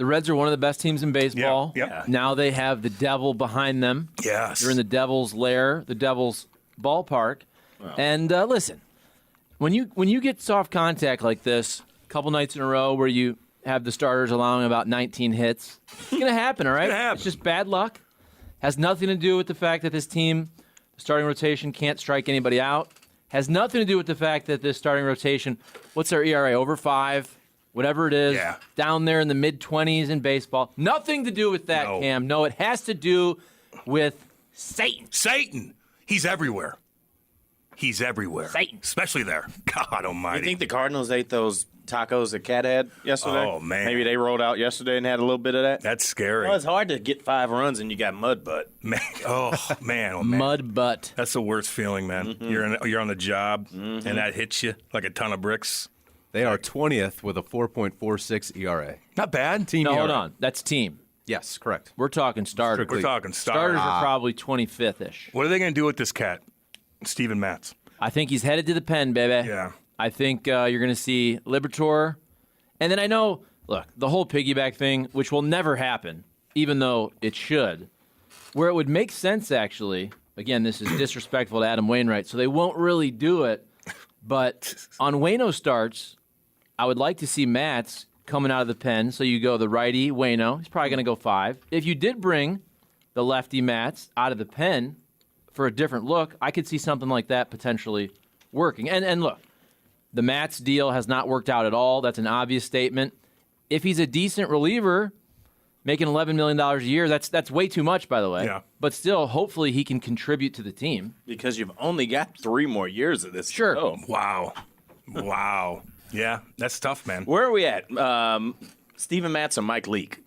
The Reds are one of the best teams in baseball. Yep. Now they have the Devil behind them. Yes. They're in the Devil's lair, the Devil's ballpark. Wow. And listen, when you get soft contact like this, a couple nights in a row where you have the starters allowing about 19 hits, it's going to happen, all right? It's just bad luck. Has nothing to do with the fact that this team, the starting rotation, can't strike anybody out. Has nothing to do with the fact that this starting rotation, what's their ERA, over 5? Whatever it is, down there in the mid-20s in baseball. Nothing to do with that, Cam. No, it has to do with Satan. Satan. He's everywhere. He's everywhere. Satan. Especially there. God almighty. You think the Cardinals ate those tacos that Cat had yesterday? Oh, man. Maybe they rolled out yesterday and had a little bit of that? That's scary. Well, it's hard to get 5 runs and you got mud butt. Man. Oh, man. Mud butt. That's the worst feeling, man. Mm-hmm. You're on the job, and that hits you like a ton of bricks. They are 20th with a 4.46 ERA. Not bad. Team No, ERA. hold on. That's team. Yes, correct. We're talking starters. We're talking starters. Starters are probably 25th-ish. What are they going to do with this cat, Steven Matz? I think he's headed to the pen, baby. Yeah. I think you're going to see Liberatore. And then I know, look, the whole piggyback thing, which will never happen, even though it should, where it would make sense, actually, again, this is disrespectful to Adam Wainwright, so they won't really do it, but on Waino starts, I would like to see Matz coming out of the pen, so you go the righty, Waino. He's probably going to go 5. If you did bring the lefty Matz out of the pen for a different look, I could see something like that potentially working. And look, the Matz deal has not worked out at all. That's an obvious statement. If he's a decent reliever, making $11 million a year, that's way too much, by the way. Yeah. But still, hopefully he can contribute to the team. Because you've only got 3 more years of this. Sure. Oh. Wow. Yeah, that's tough, man. Where are we at? Steven Matz and Mike Leake.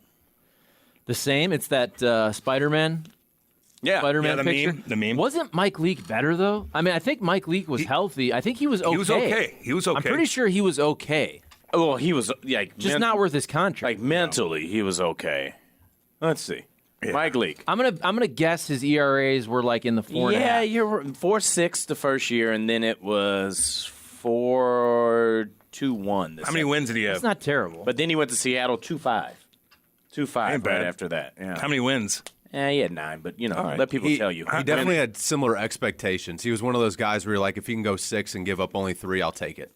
The same. It's that Spider-Man Spider-Man the picture. meme. The meme. Wasn't Mike Leake better, though? I mean, I think Mike Leake was healthy. I think he was okay. He was okay. I'm pretty sure he was okay. Well, he was like Just not worth his contract. Like mentally, he was okay. Let's see. Yeah. Mike Leake. I'm gonna guess his ERAs were like in the 4.5. Yeah, you're 4.6 the first year, and then it was 4.21. How many wins did he have? That's not terrible. But then he went to Seattle 2.5. 2.5 Ain't right bad. after that. Yeah. How many wins? He had 9, but let people tell you. He definitely had similar expectations. He was one of those guys where you're like, if he can go 6 and give up only 3, I'll take it.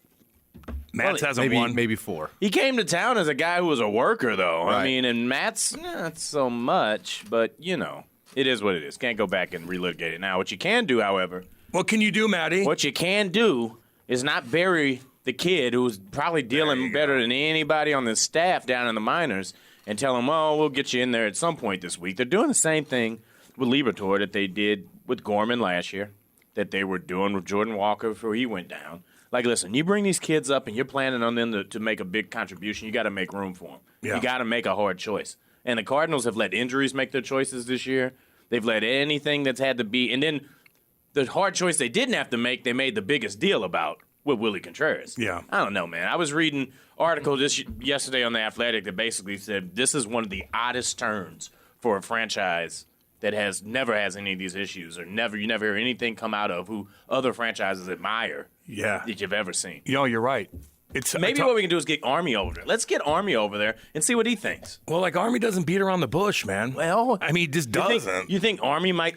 Matz hasn't won. Maybe 4. He came to town as a guy who was a worker, though. Right. I mean, and Matt's not so much, but, it is what it is. Can't go back and relitigate it. Now, what you can do, however, What can you do, Matty? what you can do is not bury the kid who's probably dealing better than anybody on the staff down in the minors and tell him, we'll get you in there at some point this week. They're doing the same thing with Liberatore that they did with Gorman last year, that they were doing with Jordan Walker before he went down. Like, listen, you bring these kids up and you're planning on them to make a big contribution, you got to make room for them. Yeah. You got to make a hard choice. And the Cardinals have let injuries make their choices this year. They've let anything that's had to be. And then the hard choice they didn't have to make, they made the biggest deal about with Willie Contreras. Yeah. I don't know, man. I was reading an article yesterday on The Athletic that basically said this is one of the oddest turns for a franchise that never has any of these issues or you never hear anything come out of who other franchises admire that you've ever seen. You're right. It's Maybe what we can do is get Army over there. Let's get Army over there and see what he thinks. Well, like Army doesn't beat around the bush, man. Well, I mean, he just doesn't. You think Army might,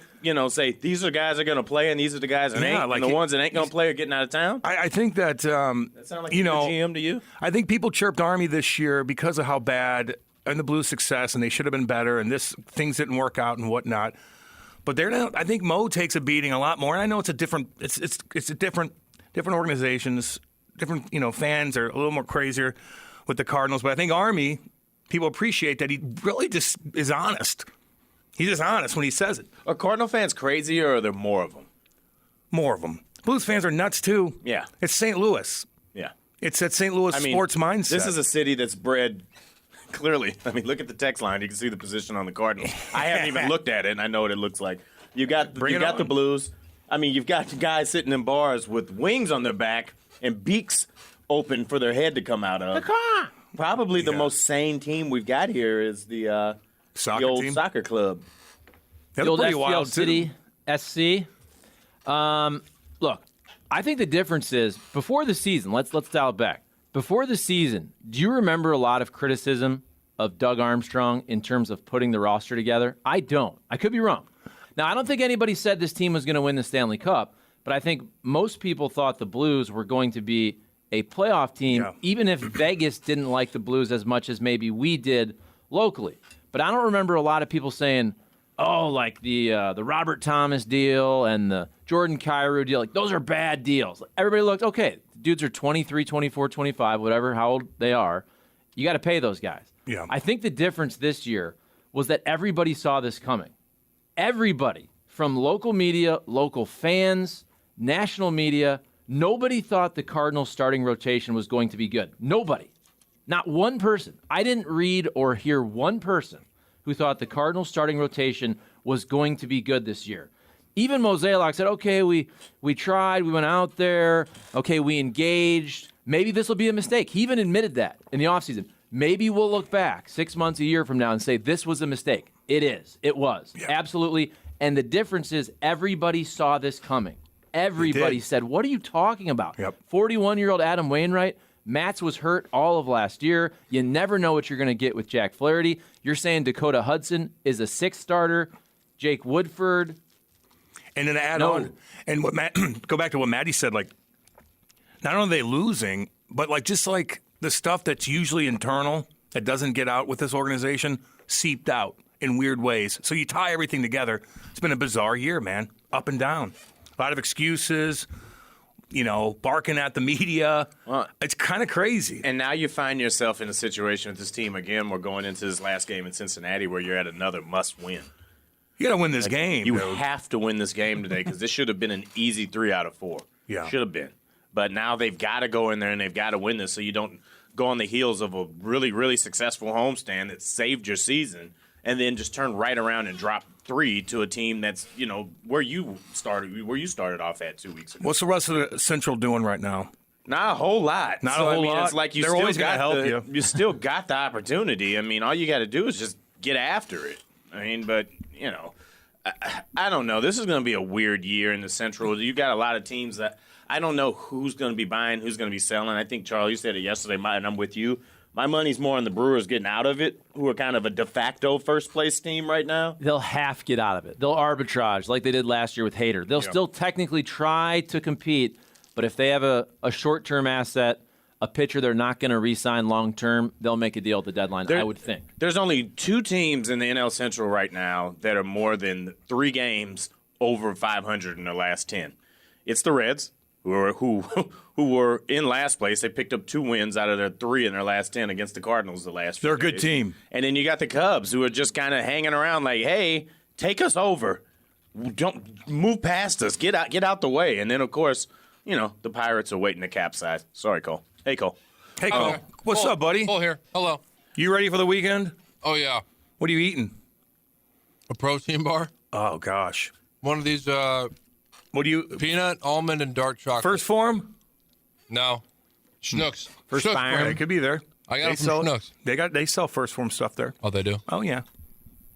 say these are the guys that are going to play and these are the guys that ain't, like and the ones that ain't going to play are getting out of town? I think that That sound like a GM to you? I think people chirped Army this year because of how bad and the Blues' success, and they should have been better, and things didn't work out and whatnot. But they're not. I think Mo takes a beating a lot more. And I know it's a different. It's a different organizations. Different, fans are a little more crazier with the Cardinals. But I think Army, people appreciate that he really just is honest. He's just honest when he says it. Are Cardinal fans crazier or are there more of them? More of them. Blues fans are nuts too. Yeah. It's St. Louis. Yeah. It's that St. Louis sports mindset. This is a city that's bred. Clearly, I mean, look at the text line. You can see the position on the Cardinals. I haven't even looked at it, and I know what it looks like. You got the Blues. I mean, you've got guys sitting in bars with wings on their back and beaks open for their head to come out of. Probably the most sane team we've got here is the old team? soccer club. They The old look pretty FPL wild, City too. SC. Look, I think the difference is before the season. Let's dial it back. Before the season, do you remember a lot of criticism of Doug Armstrong in terms of putting the roster together? I don't. I could be wrong. Now, I don't think anybody said this team was going to win the Stanley Cup, but I think most people thought the Blues were going to be a playoff team, even if Vegas didn't like the Blues as much as maybe we did locally. But I don't remember a lot of people saying, oh, like the Robert Thomas deal and the Jordan Kyrou deal, like those are bad deals. Everybody looked, okay, dudes are 23, 24, 25, whatever, how old they are. You got to pay those guys. Yeah. I think the difference this year was that everybody saw this coming. Everybody, from local media, local fans, national media, nobody thought the Cardinals' starting rotation was going to be good. Nobody. Not one person. I didn't read or hear one person who thought the Cardinals' starting rotation was going to be good this year. Even Mozeliak said, okay, we tried, we went out there, okay, we engaged. Maybe this will be a mistake. He even admitted that in the offseason. Maybe we'll look back 6 months, a year from now and say this was a mistake. It is. It was. Yeah. Absolutely. And the difference is everybody saw this coming. Everybody said, what are you talking about? 41-year-old Adam Wainwright, Matz was hurt all of last year. You never know what you're going to get with Jack Flaherty. You're saying Dakota Hudson is a sixth starter, Jake Woodford. And then to add on, and what go back to what Maddie said, like, not only are they losing, but like just like the stuff that's usually internal that doesn't get out with this organization seeped out in weird ways. So you tie everything together. It's been a bizarre year, man, up and down. A lot of excuses, barking at the media. It's kind of crazy. And now you find yourself in a situation with this team again. We're going into this last game in Cincinnati where you're at another must-win. You got to win this game. You have to win this game today because this should have been an easy 3 out of 4. Yeah. Should have been. But now they've got to go in there and they've got to win this so you don't go on the heels of a really, really successful homestand that saved your season and then just turn right around and drop 3 to a team that's, where you started off at 2 weeks ago. What's the rest of the Central doing right now? Not a whole lot. Not a whole lot. It's like They're always going to help you. You still got the opportunity. I mean, all you got to do is just get after it. I mean, but, I don't know. This is going to be a weird year in the Central. You got a lot of teams that I don't know who's going to be buying, who's going to be selling. I think, Charles, you said it yesterday, and I'm with you. My money's more on the Brewers getting out of it, who are kind of a de facto first-place team right now. They'll half get out of it. They'll arbitrage like they did last year with Hader. They'll still technically try to compete, but if they have a short-term asset, a pitcher they're not going to re-sign long-term, they'll make a deal at the deadline, I would think. There's only 2 teams in the NL Central right now that are more than 3 games over 500 in their last 10. It's the Reds, who were in last place. They picked up 2 wins out of their 3 in their last 10 against the Cardinals the last few They're a good days. team. And then you got the Cubs, who are just kind of hanging around like, hey, take us over. Don't move past us. Get out the way. And then, of course, the Pirates are waiting to capsize. Sorry, Cole. Hey, Cole. Hey, Cole. What's up, buddy? Cole here. Hello. You ready for the weekend? Oh, yeah. What are you eating? A protein bar. Oh, gosh. One of these What do you... peanut, almond, and dark chocolate. First Form? No. Schnucks. First Schnucks Fire. brand. It could be there. I got it from Schnucks. They sell First Form stuff there. Oh, they do? Oh, yeah.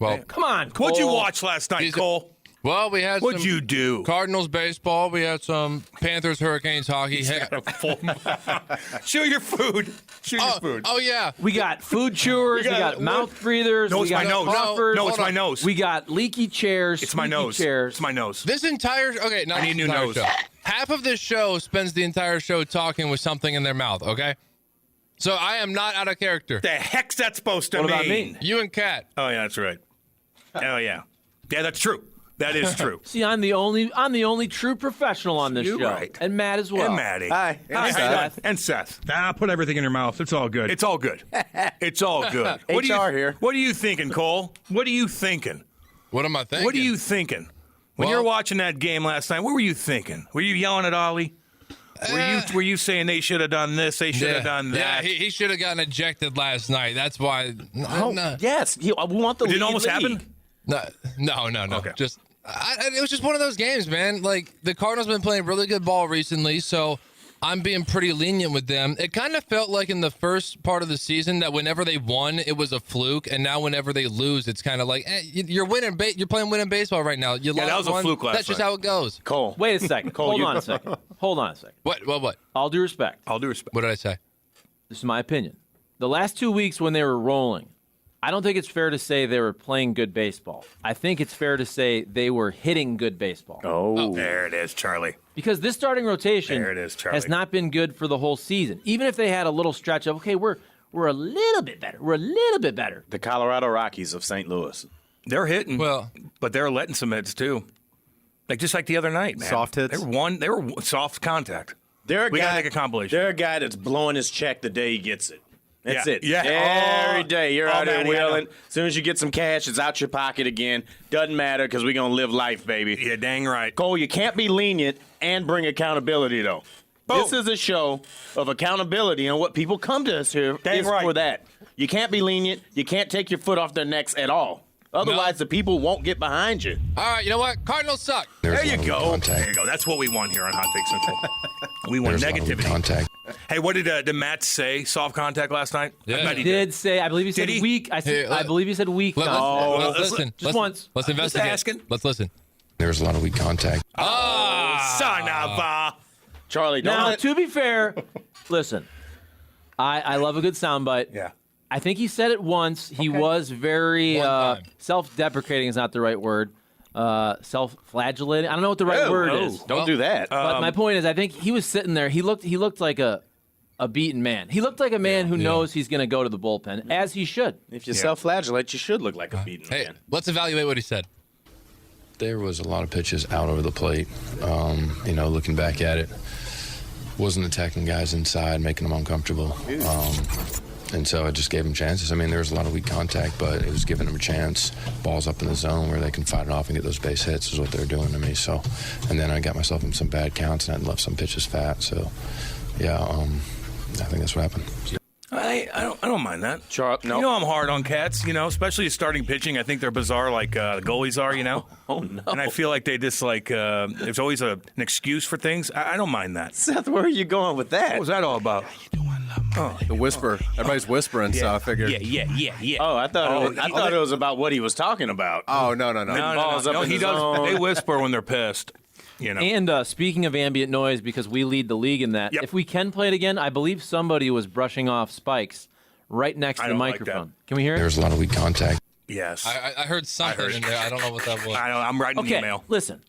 Well, Come on, Cole. What'd you watch last night, These- Cole? well, we had What'd some you do? Cardinals baseball. We had some Panthers, Hurricanes hockey. Show your food. Show your food. Oh, yeah. We got food chewers. We got mouth breathers. No, we it's got my nose. puffers. No, it's Hold my on. nose. We got leaky chairs. It's my squeaky nose. Chairs. It's my nose. This entire not I need a new entire nose. show. Half of this show spends the entire show talking with something in their mouth, okay? So I am not out of character. The heck's that supposed to What mean? about me? You and Kat. Oh, yeah, that's right. Oh, yeah. Yeah, that's true. That is true. See, I'm the only true professional on this You're show, right. and Matt as well. And Maddie. Hi. Hi, Seth. And Seth. Put everything in your mouth. It's all good. It's all good. It's all good. HR here. What are you thinking, Cole? What are you thinking? What am I thinking? What are you thinking? When you Well- were watching that game last night, what were you thinking? Were you yelling at Ollie? Were you saying they should have done this, they should have done Yeah, that? he should have gotten ejected last night. That's why. No, Yes. We want the Did lead it almost league. happen? no. Okay. Just it was just one of those games, man. Like the Cardinals been playing really good ball recently, so I'm being pretty lenient with them. It kind of felt like in the first part of the season that whenever they won, it was a fluke, and now whenever they lose, it's kind of like you're winning. You're playing winning baseball right now. You lost that was a one, fluke last That's just night. how it goes. Cole. Wait a second. Hold on a second. Hold on a second. What? All due respect. All due respect. What did I say? This is my opinion. The last 2 weeks when they were rolling, I don't think it's fair to say they were playing good baseball. I think it's fair to say they were hitting good baseball. Oh. There it is, Charlie. Because this starting rotation There it is, Charlie. has not been good for the whole season. Even if they had a little stretch of, okay, we're a little bit better. We're a little bit better. The Colorado Rockies of St. Louis. They're hitting, Well- but they're letting some hits too. Like just like the other night, man. Soft hits? They were soft contact. They're a We guy, gotta make a compilation. They're a guy that's blowing his check the day he gets it. That's Yeah. it. Yeah. Every day you're out there Matty, I know. wheeling. As soon as you get some cash, it's out your pocket again. Doesn't matter because we're going to live life, baby. Yeah, dang right. Cole, you can't be lenient and bring accountability, though. Boom. This is a show of accountability, and what people come to us here Dang is right. for that. You can't be lenient. You can't take your foot off their necks at all. Otherwise, the people won't get behind you. All right, you know what? Cardinals suck. There you go. There you go. That's what we want here on Hot Take Central. We want negativity. Contact. Hey, what did Matt say? Soft contact last night? Yeah. I bet He he did say, I believe he said Did he? weak. I Hey, believe he said weak. Let's listen. Just once. Let's investigate. asking. Let's listen. There was a lot of weak contact. Son of a... Charlie, don't Now, let- to be fair, listen, I love a good soundbite. Yeah. I think he said it once. He was very One time. self-deprecating is not the right word. Self-flagellating. I don't know what the right word is. don't do that. But my point is, I think he was sitting there. He looked like a beaten man. He looked like a man who knows he's going to go to the bullpen, as he should. If you self-flagellate, you should look like a beaten Hey, man. let's evaluate what he said. There was a lot of pitches out over the plate. Looking back at it, wasn't attacking guys inside, making them uncomfortable. And so I just gave them chances. I mean, there was a lot of weak contact, but it was giving them a chance. Balls up in the zone where they can fight it off and get those base hits is what they're doing to me. So, and then I got myself in some bad counts and I left some pitches fat. So, yeah, I think that's what happened. I don't mind that. No. You know I'm hard on cats, especially starting pitching. I think they're bizarre like the goalies are, Oh, no. And I feel like they just there's always an excuse for things. I don't mind that. Seth, where are you going with that? What was that all about? The whisper. Everybody's whispering, so I figured. Yeah. Oh, I thought it was about what he was talking about. Oh, no. balls up in he the does. zone. They whisper when they're pissed. And speaking of ambient noise, because we lead the league in that, Yep. if we can play it again, I believe somebody was brushing off spikes right next to I the don't like microphone. that. Can we hear There it? was a lot of weak contact. Yes. I heard something in there. I don't know what that was. I'm writing an Okay, email. listen.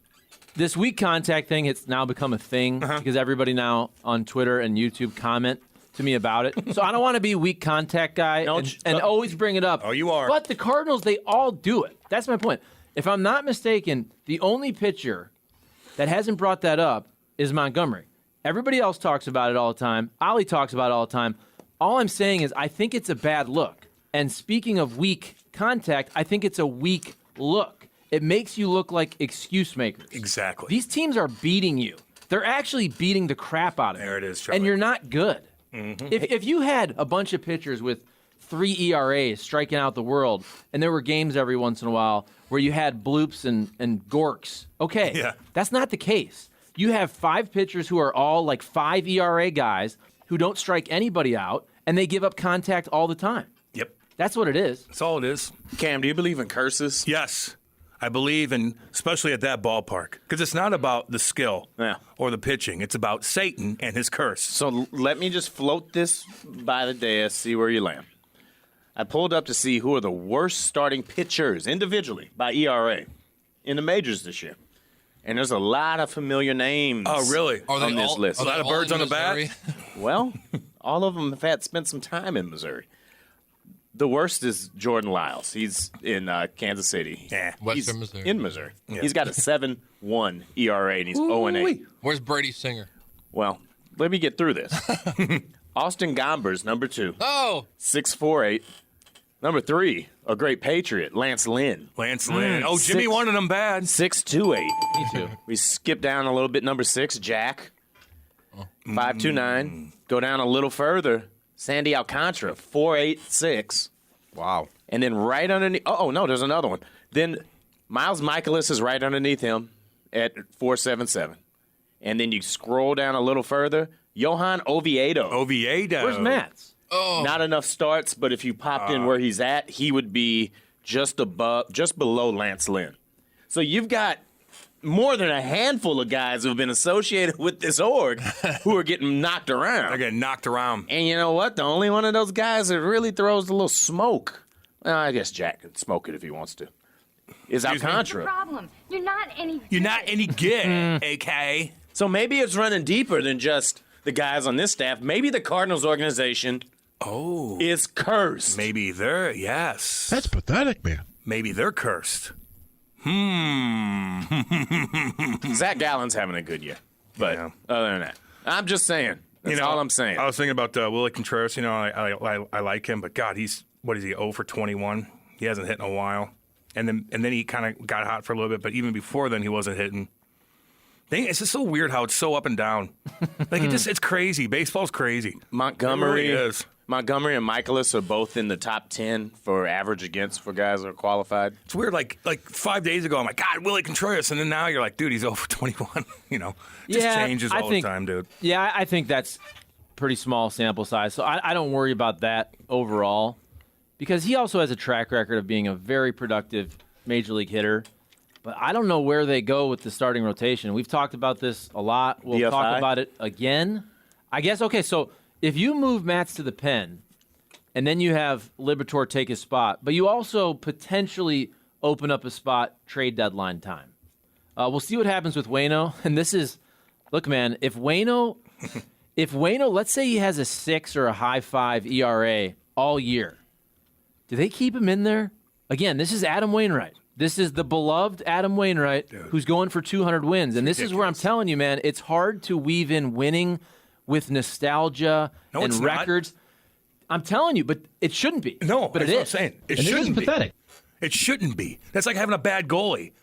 This weak contact thing, it's now become a thing because everybody now on Twitter and YouTube comment to me about it. So I don't want to be weak contact guy and always bring it up. Oh, you are. But the Cardinals, they all do it. That's my point. If I'm not mistaken, the only pitcher that hasn't brought that up is Montgomery. Everybody else talks about it all the time. Ollie talks about it all the time. All I'm saying is I think it's a bad look. And speaking of weak contact, I think it's a weak look. It makes you look like excuse makers. Exactly. These teams are beating you. They're actually beating the crap out of you. There it is, Charlie. And you're not good. If you had a bunch of pitchers with 3 ERAs striking out the world, and there were games every once in a while where you had bloops and gorks, okay, Yeah. that's not the case. You have 5 pitchers who are all like 5 ERA guys who don't strike anybody out, and they give up contact all the time. Yep. That's what it is. That's all it is. Cam, do you believe in curses? Yes. I believe in, especially at that ballpark, because it's not about the skill or the pitching. It's about Satan and his curse. So let me just float this by the dais, see where you land. I pulled up to see who are the worst starting pitchers individually by ERA in the majors this year. And there's a lot of familiar names. Oh, really? On this list. A lot of birds on the bat? Well, all of them have spent some time in Missouri. The worst is Jordan Lyles. He's in Kansas City. Yeah. He's Western Missouri. in Missouri. Yeah. He's got a 7.1 ERA, and he's 0-8. Where's Brady Singer? Well, let me get through this. Austin Gomber's number 2, Oh, 6'4", 8. Number 3, a great Patriot, Lance Lynn, Lance Lynn. Oh, Jimmy 6 wanted him bad. 6'2", 8. Me too. We skip down a little bit. Number 6, Jack, 5'2", Go down a little further, Sandy Alcantara, 4'8", Wow. And then right underneath, oh, no, there's another one. Then Miles Michaelis is right underneath him at 4'7". And then you scroll down a little further, Johan Oviedo. Oviedo. Where's Matt's? Not enough starts, but if you popped in where he's at, he would be just below Lance Lynn. So you've got more than a handful of guys who have been associated with this org who are getting knocked around. They're getting knocked around. And you know what? The only one of those guys that really throws a little smoke. I guess Jack could smoke it if he wants to. Is Excuse me? Alcantara. Problem. You're not any You're not any good, AK. So maybe it's running deeper than just the guys on this staff. Maybe the Cardinals organization is cursed. Maybe they're, yes. That's pathetic, man. Maybe they're cursed. Zach Gallen's having a good year. But Yeah. other than that, I'm just saying. That's all I'm saying. I was thinking about Willie Contreras. You know, I like him, but God, he's, what is he, 0 for 21? He hasn't hit in a while. And then he kind of got hot for a little bit, but even before then he wasn't hitting. It's just so weird how it's so up and down. Like it's crazy. Baseball's crazy. Montgomery It really is. Montgomery and Michaelis are both in the top 10 for average against for guys that are qualified. It's weird. Like 5 days ago, I'm like, God, Willie Contreras, and then now you're like, dude, he's 0 for 21. You know, just changes all the time, dude. Yeah, I think that's pretty small sample size, so I don't worry about that overall because he also has a track record of being a very productive major league hitter. But I don't know where they go with the starting rotation. We've talked about this a lot. We'll DFI? talk about it again. I guess, okay, so if you move Matz to the pen and then you have Liberatore take his spot, but you also potentially open up a spot trade deadline time. We'll see what happens with Waino. And this is, look, man, if Waino, let's say he has a 6 or a high 5 ERA all year, do they keep him in there? Again, this is Adam Wainwright. This is the beloved Adam Wainwright who's going for 200 wins. And this is where I'm telling you, man, it's hard to weave in winning with nostalgia and it's records. I'm telling you, but it shouldn't be. No, but it that's what I'm is. saying. It And shouldn't be. pathetic. It shouldn't be. That's like having a bad goalie.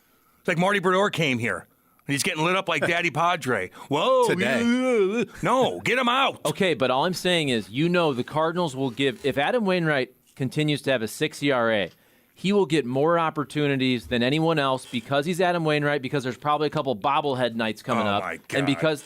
It's like Marty Brodeur came here. And he's getting lit up like Daddy Padre. Whoa. Today. No, get him out. Okay, but all I'm saying is, the Cardinals will give, if Adam Wainwright continues to have a 6 ERA, he will get more opportunities than anyone else because he's Adam Wainwright, because there's probably a couple bobblehead nights coming up. My God. And because,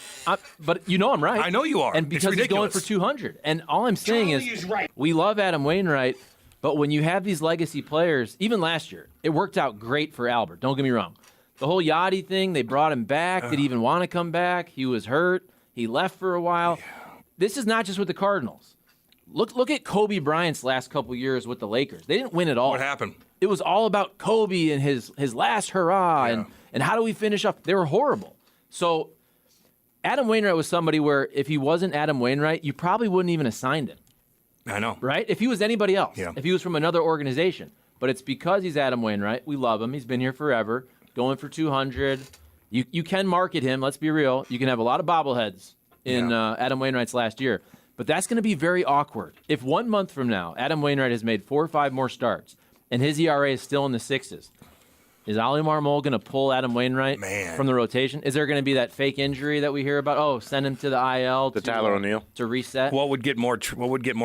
but I'm right. I know you are. And It's because he's going ridiculous. for 200. And all I'm saying is, we love Adam Wainwright, but when you have these legacy players, even last year, it worked out great for Albert. Don't get me wrong. The whole Yachty thing, they brought him back. Did he even want to come back? He was hurt. He left for a while. This is not just with the Cardinals. Look at Kobe Bryant's last couple years with the Lakers. They didn't win at all. What happened? It was all about Kobe and his last hurrah and how do we finish up. They were horrible. So Adam Wainwright was somebody where if he wasn't Adam Wainwright, you probably wouldn't even have signed him, I know. right? If he was anybody else, Yeah. if he was from another organization. But it's because he's Adam Wainwright. We love him. He's been here forever, going for 200. You can market him. Let's be real. You can have a lot of bobbleheads in Adam Wainwright's last year. But that's going to be very awkward. If 1 month from now, Adam Wainwright has made 4 or 5 more starts, and his ERA is still in the 6s, is Ali Marmol going to pull Adam Wainwright from the rotation? Is there going to be that fake injury that we hear about? Oh, send him to the IL. To Tyler O'Neill. To reset? What would get more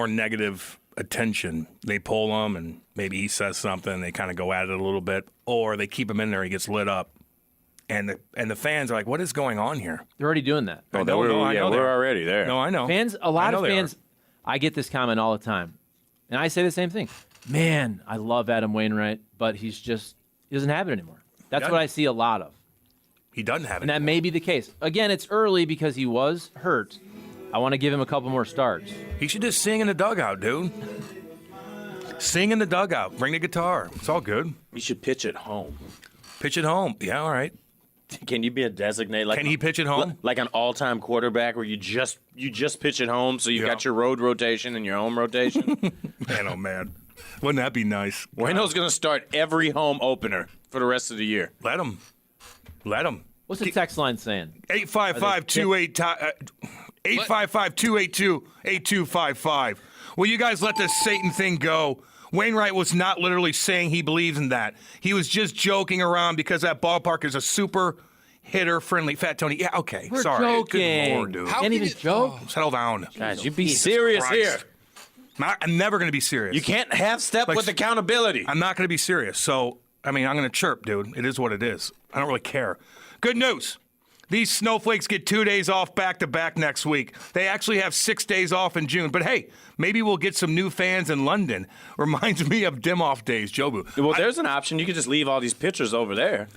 negative attention? They pull him, and maybe he says something. They kind of go at it a little bit, or they keep him in there. He gets lit up, and the fans are like, "What is going on here?" They're already doing that. I know we're they are. already there. No, I know. A lot I of know they fans, I get this comment all the time, and I say the same thing. Man, I love Adam Wainwright, but he doesn't have it anymore. That's what I see a lot of. He doesn't have it. And that may be the case. Again, it's early because he was hurt. I want to give him a couple more starts. He should just sing in the dugout, dude. Sing in the dugout. Bring the guitar. It's all good. You should pitch at home. Pitch it home. Yeah, all right. Can you be a designated? Like, Can he pitch at home? Like an all-time quarterback where you just pitch at home, so you've got your road rotation and your home rotation? Man, oh, man. Wouldn't that be nice? Waino's going to start every home opener for the rest of the year. Let him. Let him. What's the text line saying? 855-282-8255. Will you guys let this Satan thing go? Wainwright was not literally saying he believes in that. He was just joking around because that ballpark is a super hitter-friendly. Fat Tony, yeah, okay. We're Sorry. joking. Good Lord, dude. How Can't can even you- joke. Settle down. Guys, you be serious Christ. here. I'm never going to be serious. You can't half-step Like, with accountability. I'm not going to be serious. So, I mean, I'm going to chirp, dude. It is what it is. I don't really care. Good news. These snowflakes get 2 days off back-to-back next week. They actually have 6 days off in June. But, hey, maybe we'll get some new fans in London. Reminds me of dim-off days, Jobu. Well, there's an option. You could just leave all these pitchers over there,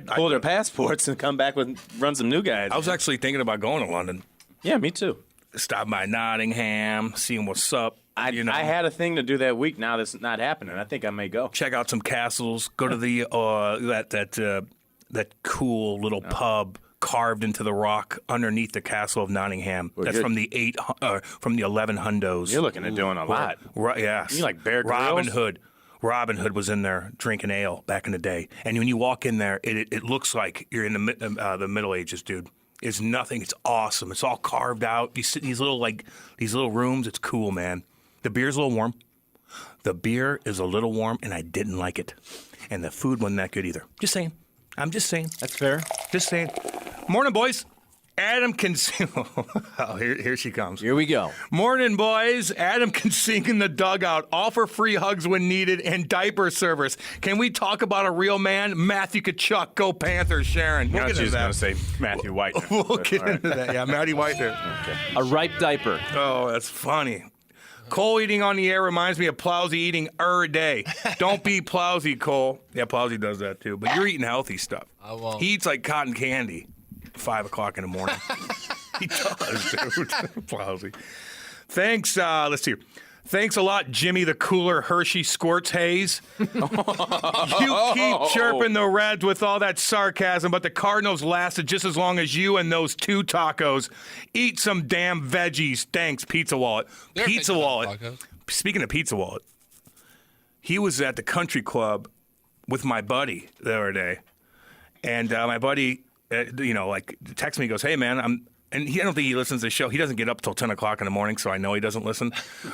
pull their passports, and come back with run some new guys. I was actually thinking about going to London. Yeah, me too. Stop by Nottingham, seeing what's up. I had a thing to do that week. Now that's not happening. I think I may go. Check out some castles. Go to the that cool little pub carved into the rock underneath the castle of Nottingham. That's from the 11 hundos. You're looking at doing a lot. Yes. You like Bear Robin Grylls? Hood. Robin Hood was in there drinking ale back in the day, and when you walk in there, it looks like you're in the Middle Ages, dude. It's nothing. It's awesome. It's all carved out. You sit in these little rooms. It's cool, man. The beer's a little warm. The beer is a little warm, and I didn't like it. And the food wasn't that good either. Just saying. I'm just saying. That's fair. Just saying. Morning, boys. Adam can sing. Oh, here she comes. Here we go. Morning, boys. Adam can sing in the dugout, offer free hugs when needed, and diaper service. Can we talk about a real man? Matthew Kachuk. Go Panthers, Sharon. I was going to say Matthew Whitener. We'll get into that. Yeah, Matty Whitener. Okay. A ripe diaper. Oh, that's funny. Cole eating on the air reminds me of Plowsy eating a day. Don't be Plowsy, Cole. Yeah, Plowsy does that too. But you're eating healthy stuff. I won't. He eats like cotton candy. 5 o'clock in the morning. He does, dude. Plowsy. Thanks. Let's see. Thanks a lot, Jimmy the Cooler Hershey Squirts Hayes. You keep chirping the Reds with all that sarcasm, but the Cardinals lasted just as long as you and those 2 tacos. Eat some damn veggies. Thanks, Pizza Wallet. They're Pizza big Wallet. tacos. Speaking of Pizza Wallet, he was at the country club with my buddy the other day, and my buddy, texts me, goes, "Hey man, I don't think he listens to the show. He doesn't get up till 10 o'clock in the morning, so I know he doesn't listen.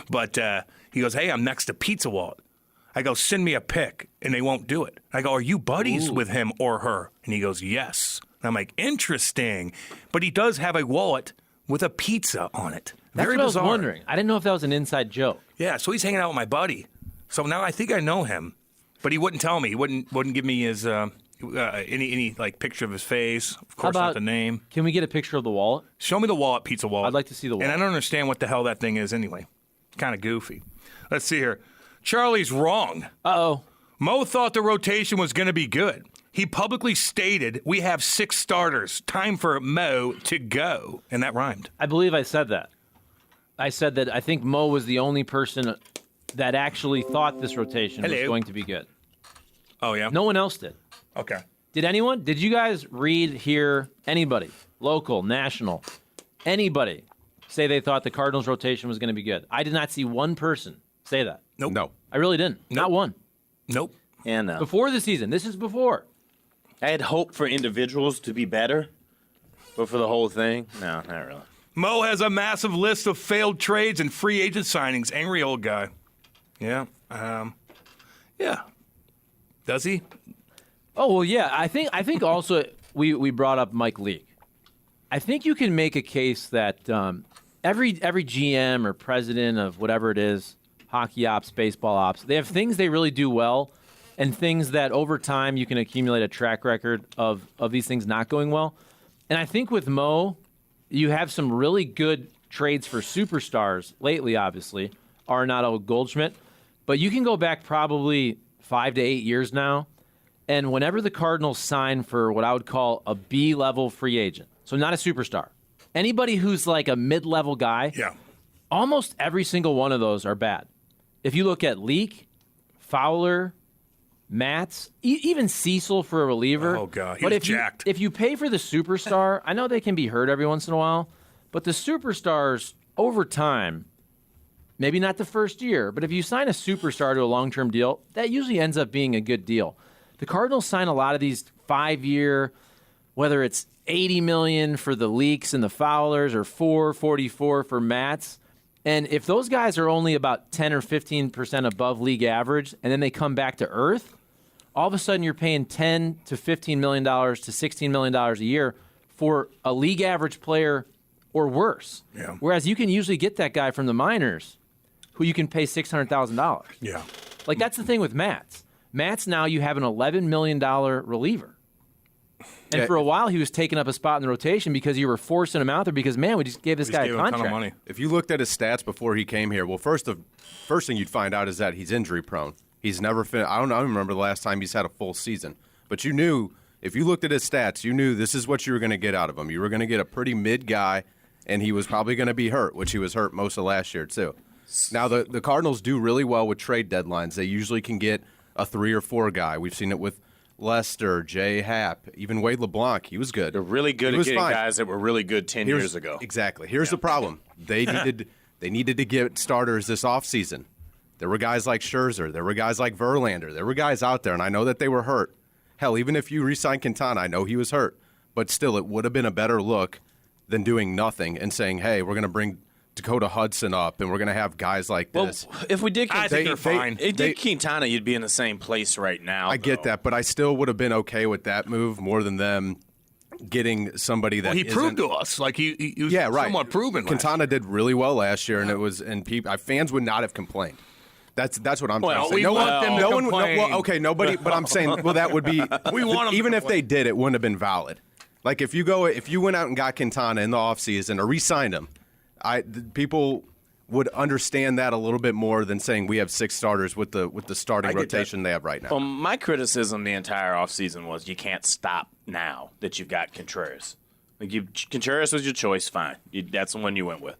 But he goes, hey, I'm next to Pizza Wallet. I go, send me a pic, and they won't do it. I go, are you buddies with him or her? And he goes, yes. And I'm like, interesting. But he does have a wallet with a pizza on it. That's Very what bizarre. I was wondering. I didn't know if that was an inside joke. Yeah, so he's hanging out with my buddy. So now I think I know him. But he wouldn't tell me. He wouldn't give me his any like picture of his face. Of course, not the name. Can we get a picture of the wallet? Show me the wallet, Pizza Wallet. I'd like to see the wallet. And I don't understand what the hell that thing is anyway. Kind of goofy. Let's see here. Charlie's wrong. Uh-oh. Mo thought the rotation was going to be good. He publicly stated, we have 6 starters. Time for Mo to go. And that rhymed. I believe I said that. I said that I think Mo was the only person that actually thought this rotation was going to be good. Oh, yeah? No one else did. Okay. Did anyone? Did you guys read, hear anybody, local, national, anybody say they thought the Cardinals rotation was going to be good? I did not see one person say that. Nope. No. I really didn't. Not one. Nope. And Before the season. This is before. I had hope for individuals to be better, but for the whole thing, no, not really. Mo has a massive list of failed trades and free agent signings. Angry old guy. Yeah. Yeah. Does he? Oh, well, yeah. I think also we brought up Mike Leake. I think you can make a case that every GM or president of whatever it is, hockey ops, baseball ops, they have things they really do well and things that over time you can accumulate a track record of these things not going well. And I think with Mo, you have some really good trades for superstars lately, obviously, Arenado, Goldschmidt. But you can go back probably 5 to 8 years now, and whenever the Cardinals sign for what I would call a B-level free agent, so not a superstar, anybody who's like a mid-level guy, Yeah. almost every single one of those are bad. If you look at Leake, Fowler, Matz, even Cecil for a reliever. Oh, God. He But was if jacked. if you pay for the superstar, I know they can be hurt every once in a while, but the superstars over time, maybe not the first year, but if you sign a superstar to a long-term deal, that usually ends up being a good deal. The Cardinals sign a lot of these 5-year, whether it's $80 million for the Leaks and the Fowlers or $444 for Matz. And if those guys are only about 10 or 15% above league average and then they come back to earth, all of a sudden you're paying $10 to $15 million to $16 million a year for a league average player or worse. Yeah. Whereas you can usually get that guy from the minors who you can pay $600,000. Yeah. Like that's the thing with Matz. Matz now you have an $11 million reliever. And for a while, he was taking up a spot in the rotation because you were forcing him out there because, man, we just gave this guy Gave a him contract. ton of money. If you looked at his stats before he came here, well, first thing you'd find out is that he's injury prone. He's never I don't remember the last time he's had a full season. But you knew, if you looked at his stats, you knew this is what you were going to get out of him. You were going to get a pretty mid guy, and he was probably going to be hurt, which he was hurt most of last year, too. Now, the Cardinals do really well with trade deadlines. They usually can get a 3 or 4 guy. We've seen it with Lester, Jay Happ, even Wade LeBlanc. He was good. They're really good at getting guys that were really good 10 years ago. Exactly. Here's the problem. They needed to get starters this offseason. There were guys like Scherzer. There were guys like Verlander. There were guys out there, and I know that they were hurt. Hell, even if you re-sign Quintana, I know he was hurt. But still, it would have been a better look than doing nothing and saying, hey, we're going to bring Dakota Hudson up, and we're going to have guys like this. Well, if we did I think they're fine. Quintana, you'd be in the same place right now. I get that, but I still would have been okay with that move more than them getting somebody that he proved to us like he was somewhat proven. Quintana did really well last year, and it was fans would not have complained. That's what I'm trying to say. We want them to complain. Nobody. But I'm saying, that would be. We want them even to if they did, it wouldn't have been valid. Like if you went out and got Quintana in the offseason or re-signed him, people would understand that a little bit more than saying we have 6 starters with the starting rotation they have right now. Well, my criticism the entire offseason was you can't stop now that you've got Contreras. Contreras was your choice, fine. That's the one you went with.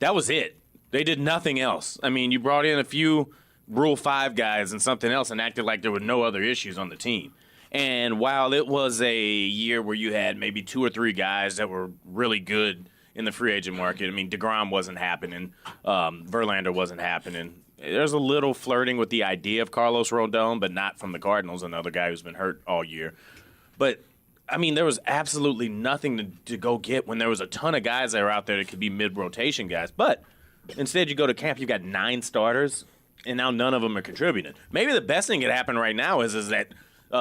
That was it. They did nothing else. I mean, you brought in a few Rule 5 guys and something else and acted like there were no other issues on the team. And while it was a year where you had maybe 2 or 3 guys that were really good in the free agent market, I mean, DeGrom wasn't happening. Verlander wasn't happening. There's a little flirting with the idea of Carlos Rodon, but not from the Cardinals, another guy who's been hurt all year. But, I mean, there was absolutely nothing to go get when there was a ton of guys that were out there that could be mid-rotation guys. But instead, you go to camp, you've got 9 starters, and now none of them are contributing. Maybe the best thing that happened right now is that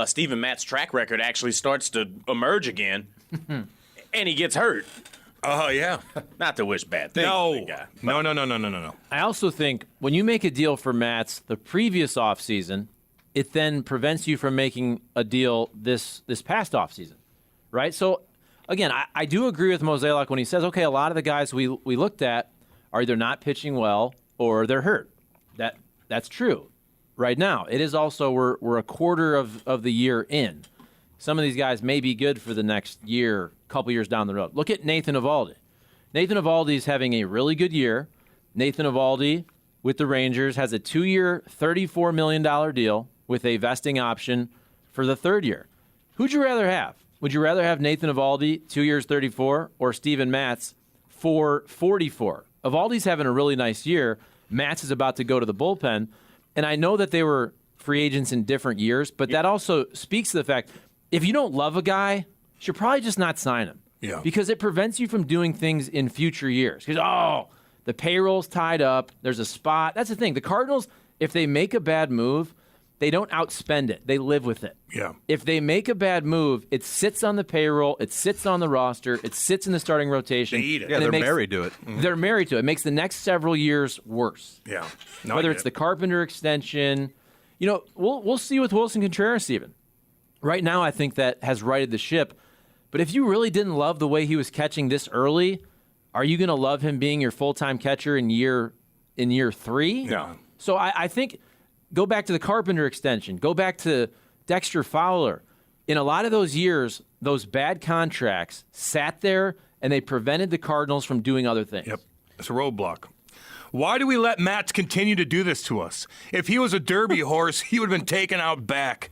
Steven Matt's track record actually starts to emerge again, and he gets hurt. Oh, yeah. Not to wish bad things. No. No. I also think when you make a deal for Matz the previous offseason, it then prevents you from making a deal this past offseason, right? So, again, I do agree with Mozeliak when he says, okay, a lot of the guys we looked at are either not pitching well or they're hurt. That's true right now. It is also we're a quarter of the year in. Some of these guys may be good for the next year, couple years down the road. Look at Nathan Eovaldi. Nathan Eovaldi is having a really good year. Nathan Eovaldi with the Rangers has a 2-year, $34 million deal with a vesting option for the 3rd year. Who'd you rather have? Would you rather have Nathan Eovaldi, 2 years, 34, or Steven Matz for 44? Eovaldi's having a really nice year. Matz is about to go to the bullpen. And I know that they were free agents in different years, but that also speaks to the fact if you don't love a guy, you should probably just not sign him. Yeah. Because it prevents you from doing things in future years. Because, the payroll's tied up. There's a spot. That's the thing. The Cardinals, if they make a bad move, they don't outspend it. They live with it. Yeah. If they make a bad move, it sits on the payroll. It sits on the roster. It sits in the starting rotation. They eat it. Yeah, they're married to it. Mm-hmm. They're married to it. It makes the next several years worse. Yeah. Whether it's the Carpenter extension. We'll see with Wilson Contreras even. Right now, I think that has righted the ship. But if you really didn't love the way he was catching this early, are you going to love him being your full-time catcher in year 3? No. So I think go back to the Carpenter extension. Go back to Dexter Fowler. In a lot of those years, those bad contracts sat there, and they prevented the Cardinals from doing other things. Yep. It's a roadblock. Why do we let Matz continue to do this to us? If he was a Derby horse, he would have been taken out back.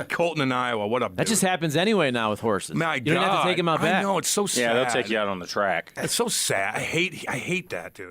Colton in Iowa, what up, That dude? just happens anyway now with horses. My you don't have to take him out back. I know, it's so sad. Yeah, they'll take you out on the track. It's so sad. I hate that, dude.